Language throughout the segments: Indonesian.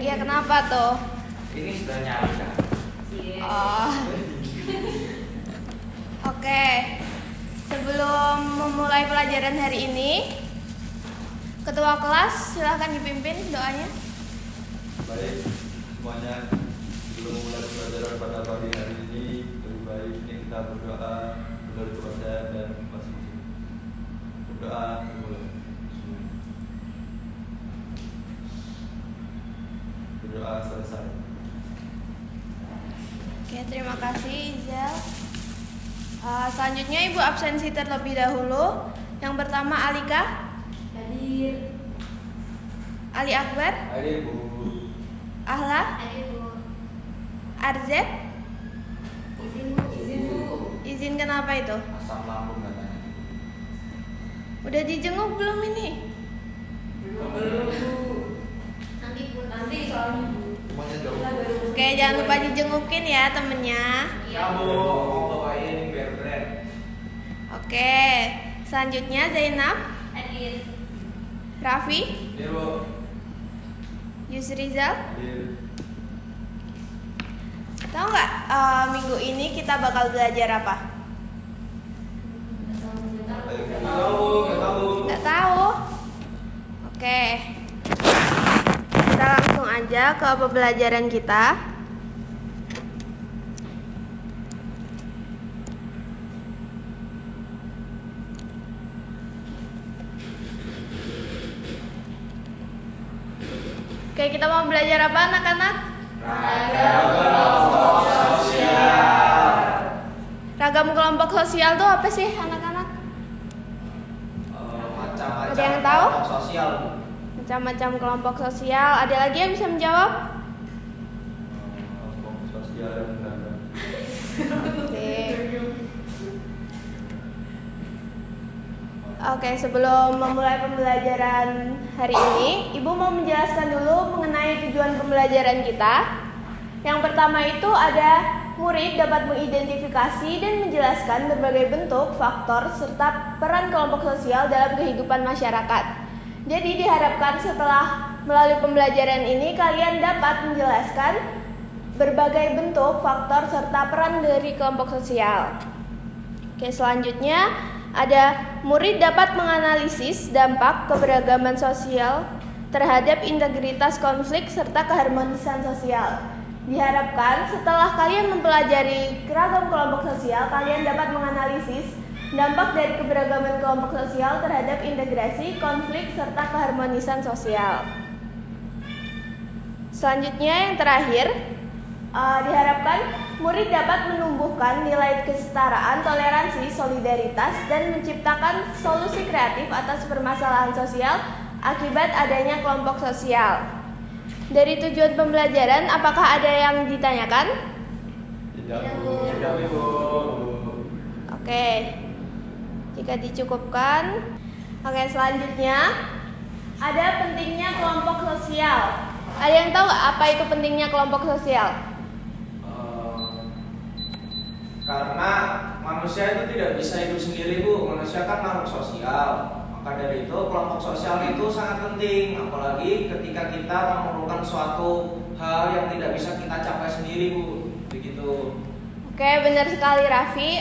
Iya, kenapa tuh? Ini sudah nyari kan? Oh. Oke. Sebelum memulai pelajaran hari ini, Ketua kelas silahkan dipimpin doanya. Baik, semuanya, sebelum memulai pelajaran pada pagi hari ini, lebih baik ini kita berdoa menurut kepada dan masing-masing. Berdoa dimulai. Berdoa selesai. Oke, terima kasih Izal. Selanjutnya Ibu absensi terlebih dahulu. Yang pertama Alika. Hadir. Ali Akbar. Hadir Bu. Ahla. Hadir Bu. Arzet. Izin Bu. Izin Bu. Izin kenapa itu? Asam lambung katanya. Udah dijenguk belum ini? Belum Bu. Nanti Bu. Nanti soalnya Bu. Semuanya jauh. Oke, jangan lupa dijengukin ya temennya. Iya Bu, Bu. mau bawain bear brand. Oke, selanjutnya Zainab, Hadir. Raffi, Hadir Bu. Yusrizal. Hadir. Tahu nggak minggu ini kita bakal belajar apa? Nggak tahu, nggak tahu. Nggak tahu. Oke, kita langsung aja ke pembelajaran kita. Oke, kita mau belajar apa anak-anak? Ragam kelompok sosial tuh apa sih anak-anak? Macam-macam Ada yang tahu? kelompok sosial. Macam-macam kelompok sosial. Ada lagi yang bisa menjawab? Kelompok sosial yang beragam. Oke, sebelum memulai pembelajaran hari ini, Ibu mau menjelaskan dulu mengenai tujuan pembelajaran kita. Yang pertama itu ada murid dapat mengidentifikasi dan menjelaskan berbagai bentuk, faktor, serta peran kelompok sosial dalam kehidupan masyarakat. Jadi diharapkan setelah melalui pembelajaran ini kalian dapat menjelaskan berbagai bentuk, faktor, serta peran dari kelompok sosial. Oke, selanjutnya ada murid dapat menganalisis dampak keberagaman sosial terhadap integritas konflik serta keharmonisan sosial. Diharapkan setelah kalian mempelajari ragam kelompok sosial, kalian dapat menganalisis dampak dari keberagaman kelompok sosial terhadap integrasi, konflik, serta keharmonisan sosial. Selanjutnya yang terakhir, diharapkan murid dapat menumbuhkan nilai kesetaraan, toleransi, solidaritas, dan menciptakan solusi kreatif atas permasalahan sosial akibat adanya kelompok sosial. Dari tujuan pembelajaran, apakah ada yang ditanyakan? Tidak Bu. Tidak Bu. Oke, jika dicukupkan. Oke, selanjutnya ada pentingnya kelompok sosial. Ada yang tahu nggak apa itu pentingnya kelompok sosial? Karena manusia itu tidak bisa hidup sendiri Bu. Manusia kan makhluk sosial. Maka dari itu kelompok sosial itu sangat penting. Apalagi ketika kita memerlukan suatu hal yang tidak bisa kita capai sendiri Bu. Begitu. Oke, benar sekali Raffi.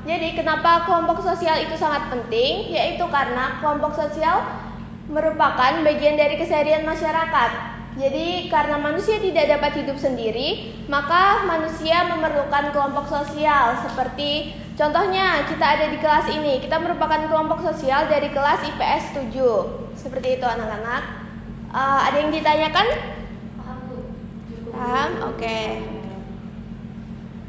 Jadi kenapa kelompok sosial itu sangat penting? Yaitu karena kelompok sosial merupakan bagian dari keseharian masyarakat. Jadi karena manusia tidak dapat hidup sendiri, maka manusia memerlukan kelompok sosial. Seperti contohnya kita ada di kelas ini, kita merupakan kelompok sosial dari kelas IPS 7. Seperti itu anak-anak. Ada yang ditanyakan? Paham Bu. Cukup. Paham? Oke.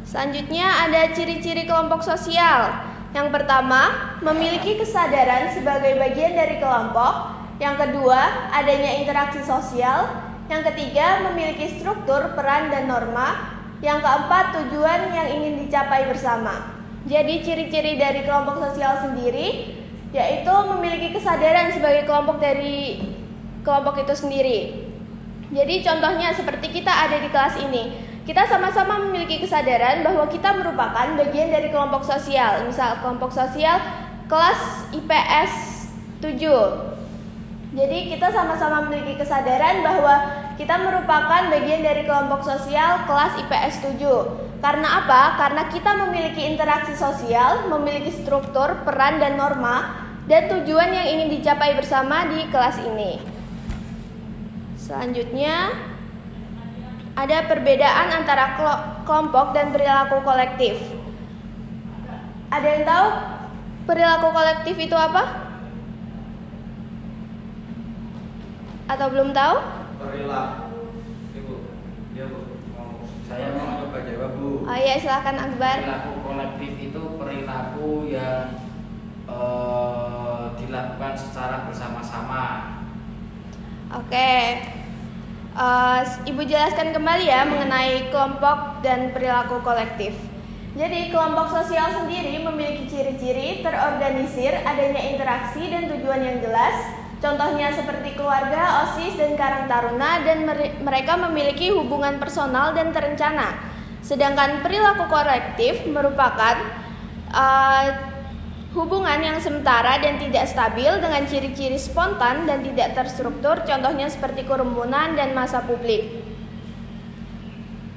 Selanjutnya ada ciri-ciri kelompok sosial. Yang pertama, memiliki kesadaran sebagai bagian dari kelompok. Yang kedua, adanya interaksi sosial. Yang ketiga, memiliki struktur, peran, dan norma. Yang keempat, tujuan yang ingin dicapai bersama. Jadi ciri-ciri dari kelompok sosial sendiri yaitu memiliki kesadaran sebagai kelompok dari kelompok itu sendiri. Jadi contohnya seperti kita ada di kelas ini. Kita sama-sama memiliki kesadaran bahwa kita merupakan bagian dari kelompok sosial. Misal kelompok sosial kelas IPS 7. Jadi kita sama-sama memiliki kesadaran bahwa kita merupakan bagian dari kelompok sosial kelas IPS 7. Karena apa? Karena kita memiliki interaksi sosial, memiliki struktur, peran, dan norma, dan tujuan yang ingin dicapai bersama di kelas ini. Selanjutnya, ada perbedaan antara kelompok dan perilaku kolektif. Ada yang tahu perilaku kolektif itu apa? Atau belum tahu? Perilaku. Ibu, dia Bu mau. Saya mau coba jawab, Bu. Oh iya, silakan Akbar. Perilaku kolektif itu perilaku yang dilakukan secara bersama-sama. Oke. Ibu jelaskan kembali ya mengenai kelompok dan perilaku kolektif. Jadi kelompok sosial sendiri memiliki ciri-ciri terorganisir, adanya interaksi dan tujuan yang jelas. Contohnya seperti keluarga, OSIS, dan Karang Taruna, dan mereka memiliki hubungan personal dan terencana. Sedangkan perilaku kolektif merupakan hubungan yang sementara dan tidak stabil dengan ciri-ciri spontan dan tidak terstruktur, contohnya seperti kerumunan dan massa publik.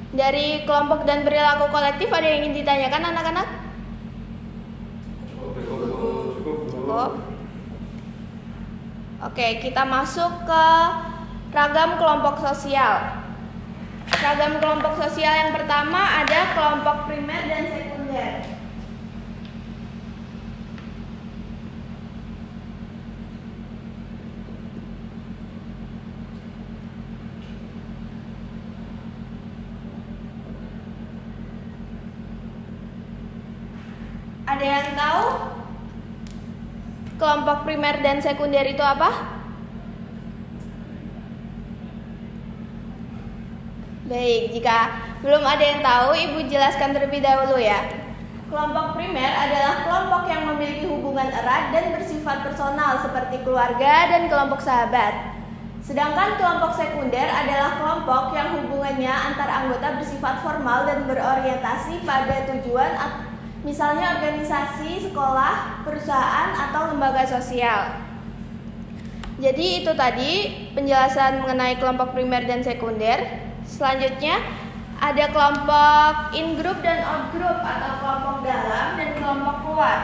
Dari kelompok dan perilaku kolektif ada yang ingin ditanyakan anak-anak? Cukup. Oke, kita masuk ke ragam kelompok sosial. Ragam kelompok sosial yang pertama ada kelompok primer dan sekunder. Ada yang tahu kelompok primer dan sekunder itu apa? Baik, jika belum ada yang tahu, Ibu jelaskan terlebih dahulu ya. Kelompok primer adalah kelompok yang memiliki hubungan erat dan bersifat personal seperti keluarga dan kelompok sahabat. Sedangkan kelompok sekunder adalah kelompok yang hubungannya antar anggota bersifat formal dan berorientasi pada tujuan, misalnya organisasi, sekolah, perusahaan, atau lembaga sosial. Jadi itu tadi penjelasan mengenai kelompok primer dan sekunder. Selanjutnya ada kelompok in-group dan out-group atau kelompok dalam dan kelompok luar.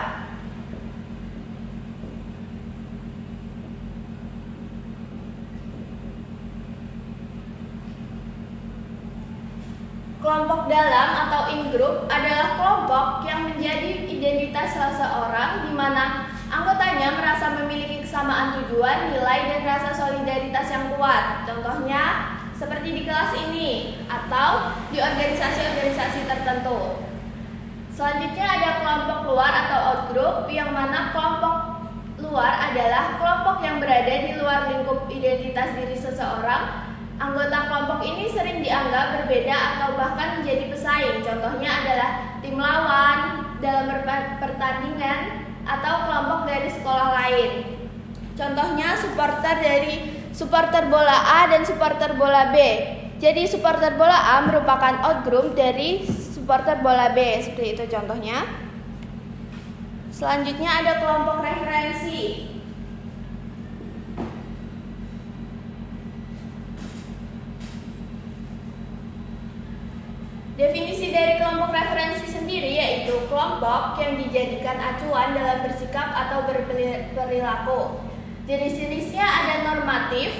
Kelompok dalam atau in-group adalah kelompok yang menjadi identitas seseorang di mana anggotanya merasa memiliki kesamaan tujuan, nilai, dan rasa solidaritas yang kuat. Contohnya seperti di kelas ini atau di organisasi-organisasi tertentu. Selanjutnya ada kelompok luar atau out-group, yang mana kelompok luar adalah kelompok yang berada di luar lingkup identitas diri seseorang. Anggota kelompok ini sering dianggap berbeda atau bahkan menjadi pesaing. Contohnya adalah tim lawan dalam pertandingan atau kelompok dari sekolah lain. Contohnya supporter bola A dan supporter bola B. Jadi supporter bola A merupakan outgroup dari supporter bola B. Seperti itu contohnya. Selanjutnya ada kelompok referensi. Definisi dari kelompok referensi sendiri yaitu kelompok yang dijadikan acuan dalam bersikap atau berperilaku. Jenis-jenisnya ada normatif,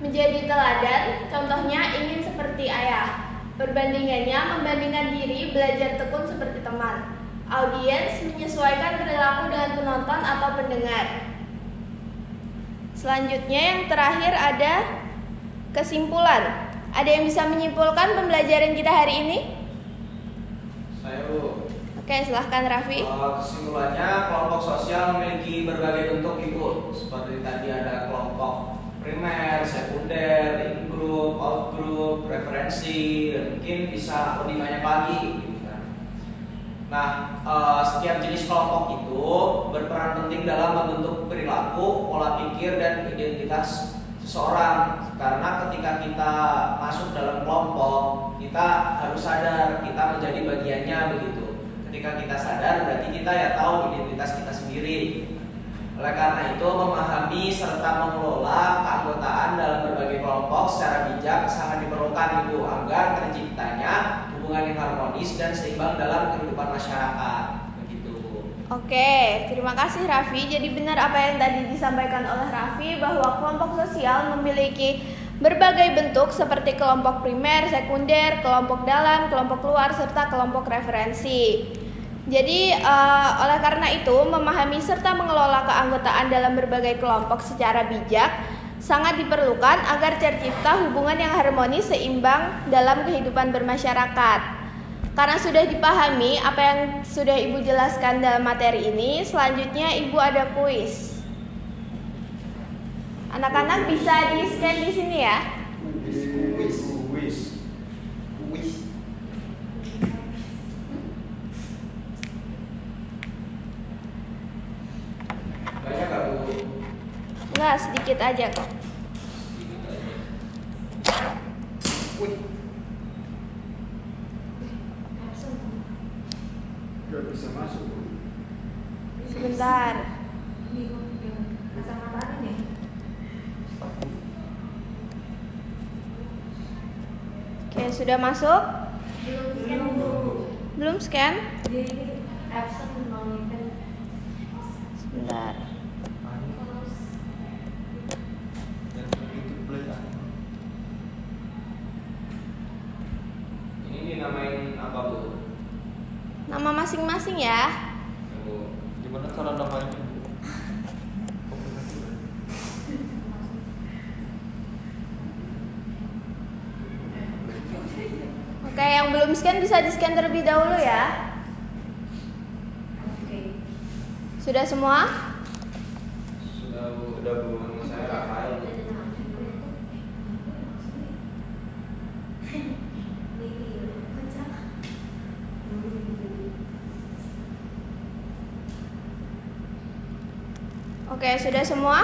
menjadi teladan, contohnya ingin seperti ayah. Perbandingannya membandingkan diri, belajar tekun seperti teman. Audiens menyesuaikan perilaku dengan penonton atau pendengar. Selanjutnya yang terakhir ada kesimpulan. Ada yang bisa menyimpulkan pembelajaran kita hari ini? Saya Bu. Oke, silahkan Raffi. Kesimpulannya, kelompok sosial memiliki berbagai bentuk Ibu. Seperti tadi ada kelompok primer, sekunder, in-group, out-group, referensi, dan mungkin bisa lebih banyak lagi gitu kan. Nah, setiap jenis kelompok itu berperan penting dalam membentuk perilaku, pola pikir, dan identitas seseorang. Karena ketika kita masuk dalam kelompok, kita harus sadar kita menjadi bagiannya begitu. Ketika kita sadar berarti kita ya tahu identitas kita sendiri. Oleh karena itu, memahami serta mengelola keanggotaan dalam berbagai kelompok secara bijak sangat diperlukan Ibu agar terciptanya hubungan yang harmonis dan seimbang dalam kehidupan masyarakat. Begitu. Oke, terima kasih Raffi. Jadi benar apa yang tadi disampaikan oleh Raffi bahwa kelompok sosial memiliki berbagai bentuk seperti kelompok primer, sekunder, kelompok dalam, kelompok luar, serta kelompok referensi. Jadi oleh karena itu memahami serta mengelola keanggotaan dalam berbagai kelompok secara bijak sangat diperlukan agar tercipta hubungan yang harmonis seimbang dalam kehidupan bermasyarakat. Karena sudah dipahami apa yang sudah Ibu jelaskan dalam materi ini, selanjutnya Ibu ada kuis. Anak-anak bisa di-scan di sini ya. Kuis. Banyak nggak Bu? Enggak, sedikit aja kok. Sedikit aja. Gak bisa masuk. Sebentar. Kacamata nih. Oke, sudah masuk? Belum. Belum scan? Jadi absen monitor. Sebentar. Ini dinamain apa Bu? Nama masing-masing ya. Bu. Gimana cara namanya? Oke, yang belum scan bisa di-scan terlebih dahulu ya. Oke. Sudah semua? Sudah Bu. Udah Bu. Nama saya Rafael. Oke, sudah semua?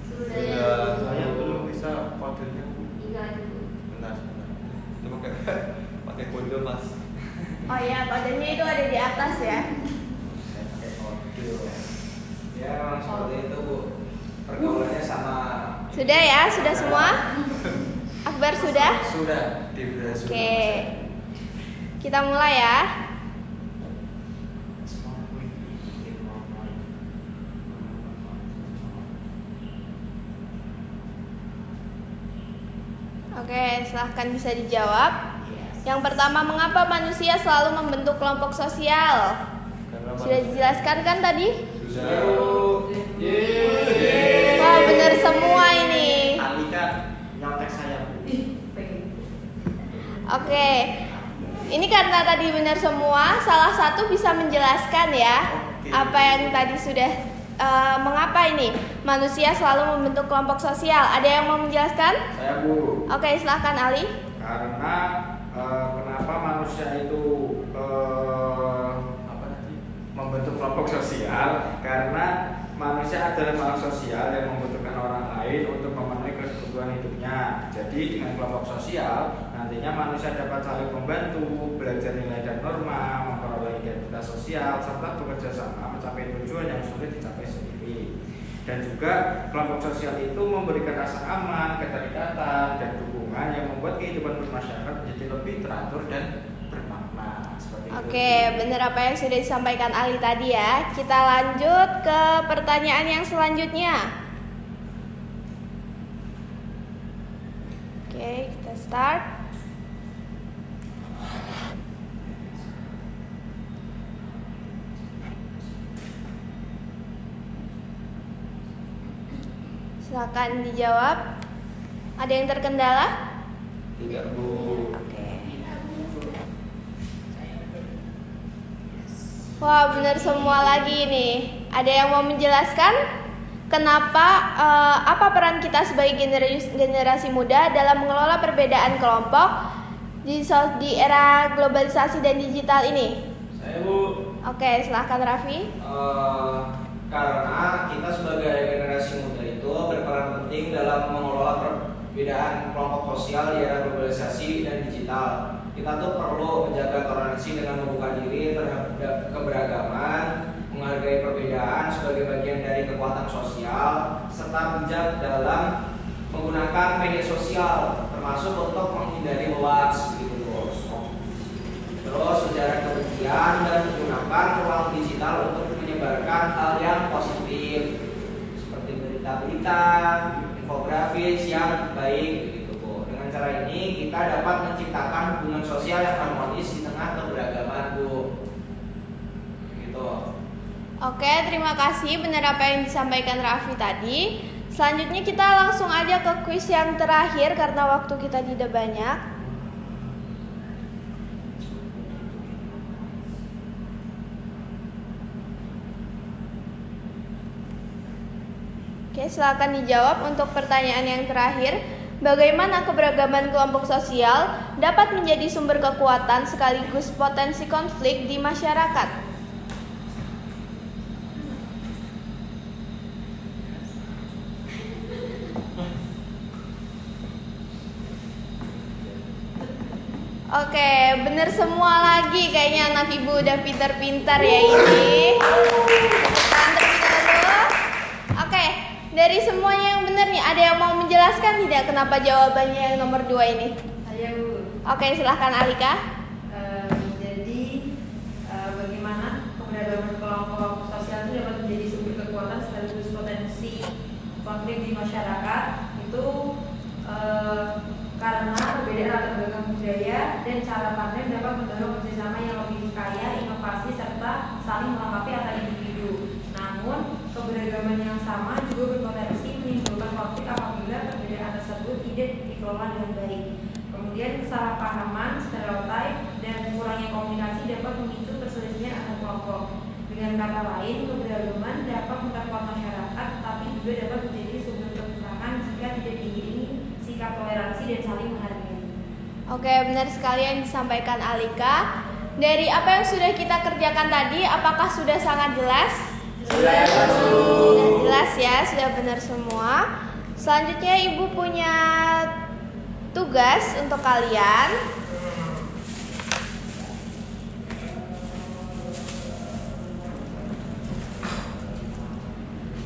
Sudah. Saya belum bisa kodenya Bu. Sebentar. Coba pakai kode Mas. Oh ya, kodenya itu ada di atas ya. Pakai kode. Ya memang seperti itu Bu. Pergaulannya sama. Sudah ya? Sudah semua? Akbar sudah? Sudah. Oke. Kita mulai ya. Oke, silahkan bisa dijawab. Yang pertama, mengapa manusia selalu membentuk kelompok sosial? Sudah dijelaskan kan tadi? Sudah. Wah, benar semua ini. Alika nyontek saya Bu. Oke. Ini karena tadi benar semua, salah satu bisa menjelaskan ya Oke. apa yang tadi sudah mengapa ini manusia selalu membentuk kelompok sosial. Ada yang mau menjelaskan? Saya Bu, Oke, silahkan Ali. karena kenapa manusia itu Apa tadi? membentuk kelompok sosial? Karena manusia adalah makhluk sosial yang membutuhkan orang lain untuk memenuhi kebutuhan hidupnya. Jadi dengan kelompok sosial nantinya manusia dapat saling membantu, belajar nilai dan norma, memperoleh identitas sosial, serta bekerja sama mencapai tujuan yang sulit dicapai sendiri. Dan juga kelompok sosial itu memberikan rasa aman, keterikatan, dan dukungan yang membuat kehidupan bermasyarakat menjadi lebih teratur dan bermakna. Seperti itu. Oke, benar apa yang sudah disampaikan Ali tadi ya. Kita lanjut ke pertanyaan yang selanjutnya. Oke, kita start. Silakan dijawab. Ada yang terkendala? Tidak Bu. Oke. Wah, benar semua lagi nih. Ada yang mau menjelaskan kenapa apa peran kita sebagai generasi muda dalam mengelola perbedaan kelompok di era globalisasi dan digital ini? Saya Bu. Oke, silahkan Raffi. Karena kita sebagai generasi muda itu berperan penting dalam mengelola perbedaan kelompok sosial di era globalisasi dan digital. Kita tuh perlu menjaga toleransi dengan membuka diri terhadap keberagaman, menghargai perbedaan sebagai bagian dari kekuatan sosial, serta bijak dalam menggunakan media sosial, termasuk untuk menghindari hoax gitu bos. Terus menjaga kebencian dan menggunakan ruang digital untuk menyebarkan hal yang positif seperti berita-berita, infografis yang baik gitu Bu. Dengan cara ini kita dapat menciptakan hubungan sosial yang harmonis di tengah keberagaman Bu. Gitu. Oke, terima kasih benar apa yang disampaikan Raffi tadi. Selanjutnya kita langsung aja ke kuis yang terakhir karena waktu kita tidak banyak. Oke, silakan dijawab untuk pertanyaan yang terakhir. Bagaimana keberagaman kelompok sosial dapat menjadi sumber kekuatan sekaligus potensi konflik di masyarakat? Oke, bener semua lagi kayaknya anak ibu udah pintar-pintar ya ini. Tepukan terlebih dahulu. Oke, dari semuanya yang bener nih, ada yang mau menjelaskan tidak kenapa jawabannya yang nomor 2 ini? Saya Bu. Oke, silahkan Alika. Jadi bagaimana keberagaman kelompok sosial itu dapat menjadi sumber kekuatan sekaligus potensi konflik di masyarakat itu karena perbedaan latar belakang budaya dan cara pandang dapat mendorong kerjasama yang lebih kaya, inovasi serta saling melengkapi antar individu. Namun keberagaman yang sama juga berpotensi menimbulkan konflik apabila perbedaan tersebut tidak dikelola dengan baik. Kemudian kesalahpahaman, stereotip, dan kurangnya komunikasi dapat memicu perselisihan antar kelompok. Dengan kata lain, keberagaman dapat memperkuat masyarakat, tapi juga dapat menjadi sumber kekurangan jika tidak diiringi sikap toleransi dan saling menghargai. Oke, benar sekali yang disampaikan Alika. Dari apa yang sudah kita kerjakan tadi, apakah sudah sangat jelas? Sudah Jelas ya, sudah benar semua. Selanjutnya Ibu punya tugas untuk kalian.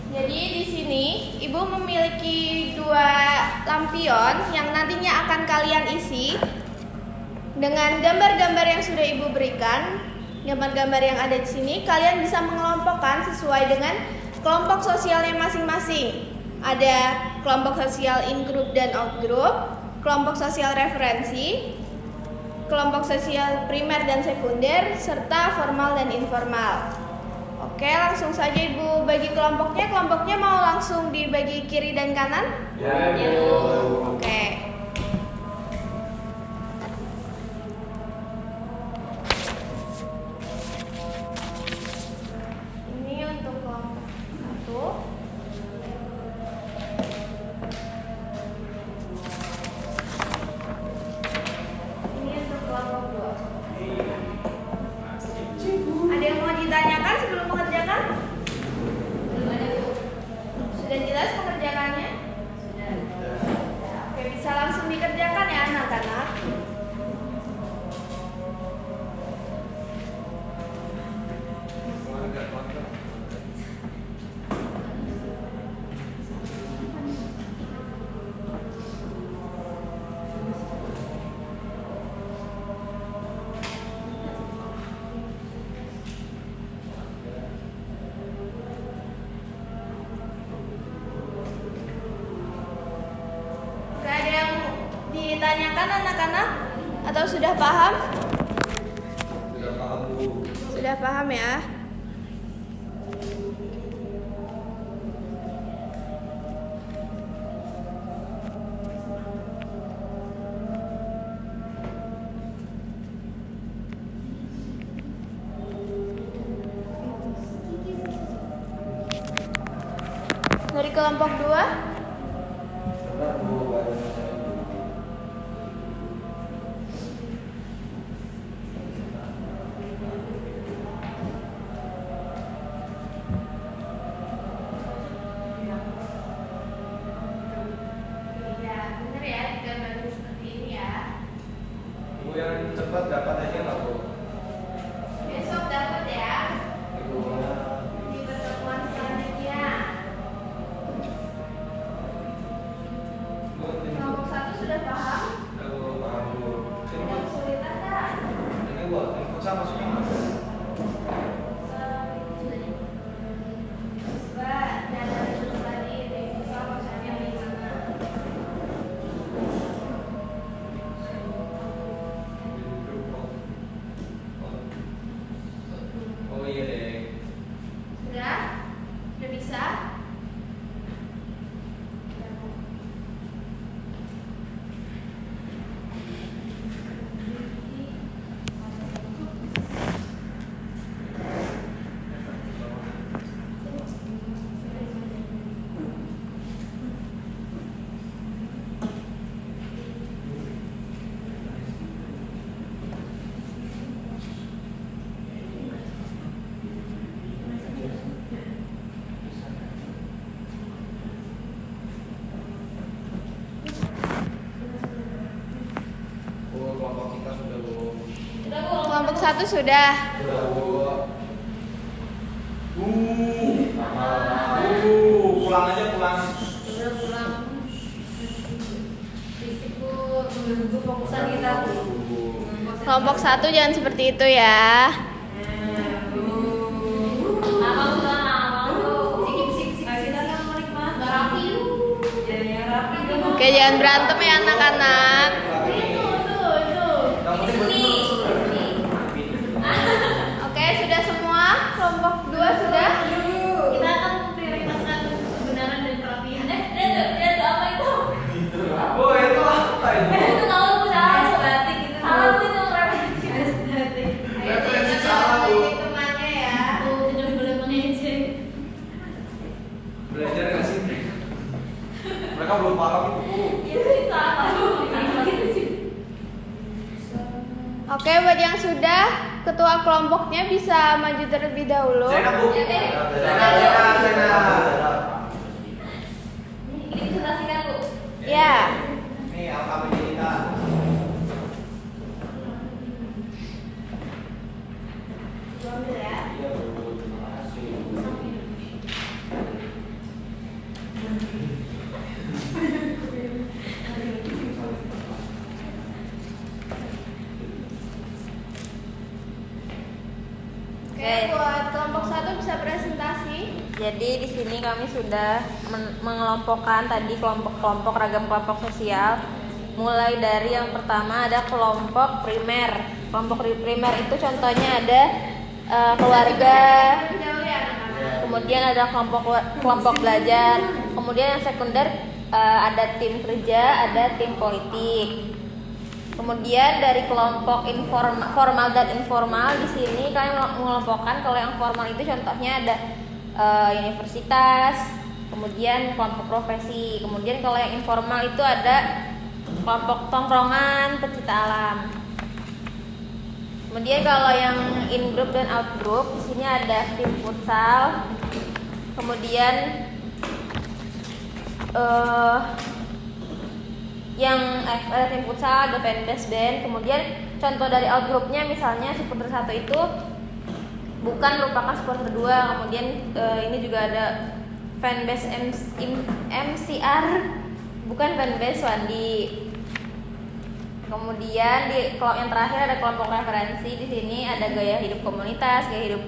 Jadi di sini Ibu memiliki 2 lampion yang nantinya akan kalian isi dengan gambar-gambar yang sudah Ibu berikan. Gambar-gambar yang ada di sini kalian bisa mengelompokkan sesuai dengan kelompok sosialnya masing-masing. Ada kelompok sosial in group dan out group, kelompok sosial referensi, kelompok sosial primer dan sekunder, serta formal dan informal. Oke, langsung saja Ibu bagi kelompoknya. Kelompoknya mau langsung dibagi kiri dan kanan? Ya, Bu. Oke. Ini untuk kelompok 1. Ini untuk kelompok 2. Ada yang mau ditanyakan sebelum mengerjakan? Belum ada, Bu. Sudah jelas pengerjaannya? Sudah. Oke, bisa langsung dikerjakan ya anak-anak. Oke, ada yang ditanyakan anak-anak? Atau sudah paham? Sudah paham Bu. Sudah paham ya? Dari kelompok 2? Sebentar Bu, baru saya Bu. Iya, benar ya, gambar seperti ini ya. Bu yang cepat dapat aja nggak Bu? Besok dapat ya. Bu, kelompok 1 sudah. Pulang aja pulang. Udah pulang. Fisik bu, mengganggu fokusan kita bu. Kelompok 1 jangan seperti itu ya. Oke, jangan berantem ya anak-anak. Oke, sudah semua? Kelompok 2 sudah? Kita akan memprioritaskan kebenaran dan kerapian. Itu apa itu? Oh itu apa itu? Itu kalau salah estetik itu. Salah itu referensi estetik. Referensi salah, Bu. Hitungannya ya. Tuh, tidak boleh mengejek. Belajar nggak sih? Mereka belum paham itu Bu. Itu salah. Gitu sih. Oke, buat yang sudah, ketua kelompoknya bisa maju terlebih dahulu. Zena Bu. Zena. Ini dipresentasikan bu. Ya. Nih alfabet kita. Iya Bu. Terima kasih. Oke, buat kelompok 1 bisa presentasi. Jadi di sini kami sudah mengelompokkan tadi kelompok-kelompok ragam kelompok sosial. Mulai dari yang pertama ada kelompok primer. Kelompok primer itu contohnya ada keluarga, Terlebih dahulu ya anak-anak. kemudian ada kelompok belajar, kemudian yang sekunder ada tim kerja, ada tim politik. Kemudian dari kelompok formal dan informal di sini kami mengelompokkan kalau yang formal itu contohnya ada universitas, kemudian kelompok profesi. Kemudian kalau yang informal itu ada kelompok tongkrongan, pecinta alam. Kemudian kalau yang in group dan out group di sini ada tim futsal. Kemudian yang ada tim futsal, ada fanbase band. Kemudian contoh dari out groupnya misalnya supporter 1 itu bukan merupakan supporter 2. Kemudian ini juga ada fanbase MCR, bukan fanbase Wandi. Kemudian di yang terakhir ada kelompok referensi. Di sini ada gaya hidup komunitas, gaya hidup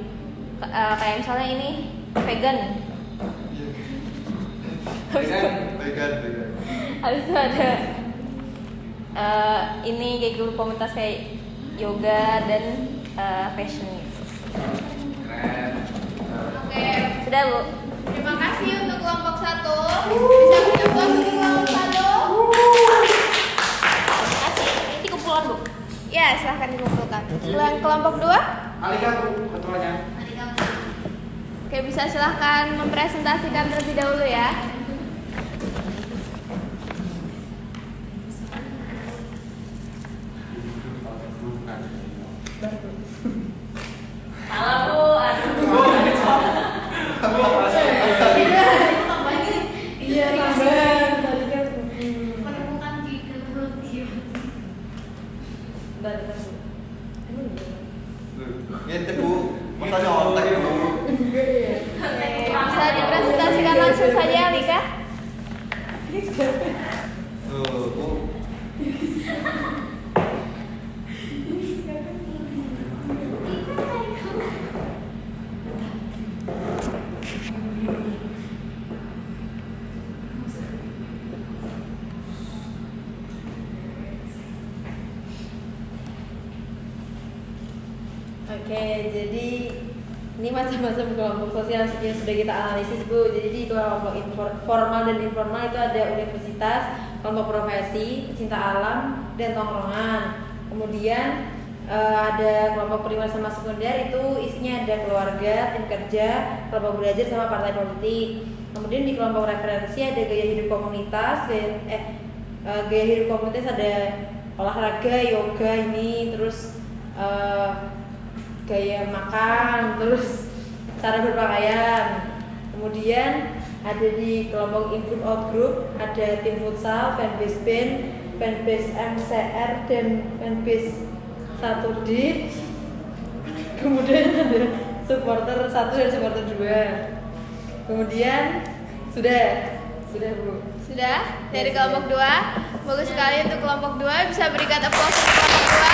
kayak misalnya ini vegan. Vegan. Habis itu ada ini gaya hidup komunitas kayak yoga dan fashion gitu. Keren. Oke, Sudah Bu. terima kasih untuk kelompok 1. Bisa mencoba untuk kelompok 1. Kasih. Ini kumpulan Bu. Ya, silahkan dikumpulkan. Kelompok 2? Alika Bu, ketuanya. Oke, bisa silahkan mempresentasikan terlebih dahulu ya. Salah bu. Iya tambahan. Menemukan teknologi. Ngintip Bu. Masa nyontek Bu. Bisa dipresentasikan langsung saja, Alika. Tuh Bu. Oke, jadi ini macam-macam kelompok sosial yang sudah kita analisis Bu. Jadi di kelompok formal dan informal itu ada universitas, kelompok profesi, pecinta alam, dan tongkrongan. Kemudian ada kelompok primer sama sekunder itu isinya ada keluarga, tim kerja, kelompok belajar sama partai politik. Kemudian di kelompok referensi ada gaya hidup komunitas, gaya hidup komunitas ada olahraga, yoga ini, terus gaya makan, terus cara berpakaian. Kemudian ada di kelompok in group out group ada tim futsal, fanbase band, fanbase MCR dan fanbase 1D. kemudian ada supporter 1 dan supporter 2. Kemudian sudah Bu. Sudah dari kelompok 2. Bagus sekali untuk kelompok 2. Bisa berikan applause untuk kelompok 2.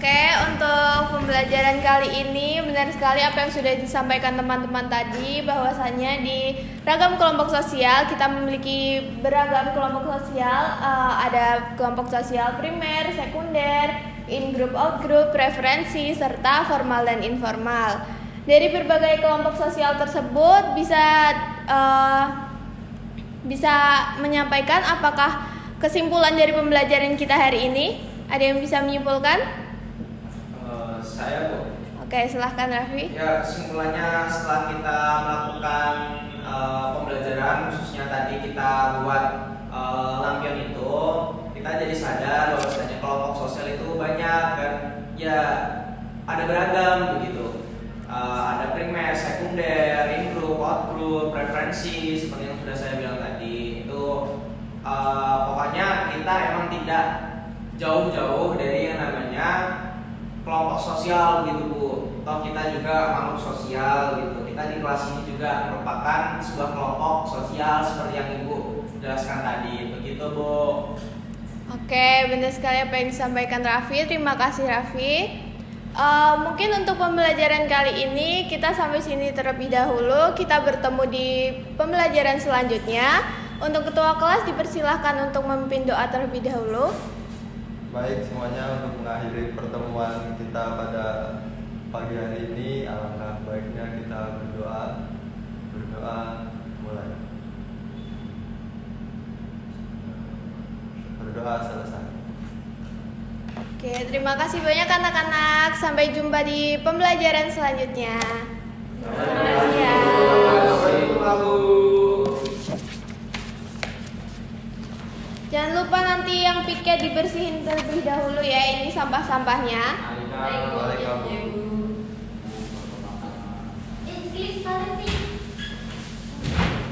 Oke, untuk pembelajaran kali ini benar sekali apa yang sudah disampaikan teman-teman tadi, bahwasanya di ragam kelompok sosial kita memiliki beragam kelompok sosial. Ada kelompok sosial primer, sekunder, in group, out group, preferensi, serta formal dan informal. Dari berbagai kelompok sosial tersebut bisa menyampaikan apakah kesimpulan dari pembelajaran kita hari ini? Ada yang bisa menyimpulkan? Saya Bu. Oke, silahkan Raffi. Ya, kesimpulannya setelah kita melakukan pembelajaran, khususnya tadi kita buat lampion itu, kita jadi sadar bahwasanya kelompok sosial itu banyak dan ya ada beragam begitu. Ada primer, sekunder, in group, out group, preferensi, seperti yang sudah saya bilang tadi. Itu pokoknya kita emang tidak jauh-jauh dari yang namanya kelompok sosial gitu Bu. Toh kita juga makhluk sosial gitu. Kita di kelas ini juga merupakan sebuah kelompok sosial seperti yang Ibu jelaskan tadi. Begitu Bu. Oke, benar sekali apa yang disampaikan Raffi. Terima kasih Raffi. Mungkin untuk pembelajaran kali ini kita sampai sini terlebih dahulu. Kita bertemu di pembelajaran selanjutnya. Untuk ketua kelas dipersilahkan untuk memimpin doa terlebih dahulu. Baik semuanya, untuk mengakhiri pertemuan kita pada pagi hari ini, alangkah baiknya kita berdoa. Mulai. Berdoa selesai. Oke, terima kasih banyak anak-anak. Sampai jumpa di pembelajaran selanjutnya. Selamat siang. Jangan lupa nanti yang piket dibersihin terlebih dahulu ya, ini sampah-sampahnya. Waalaikumsalam.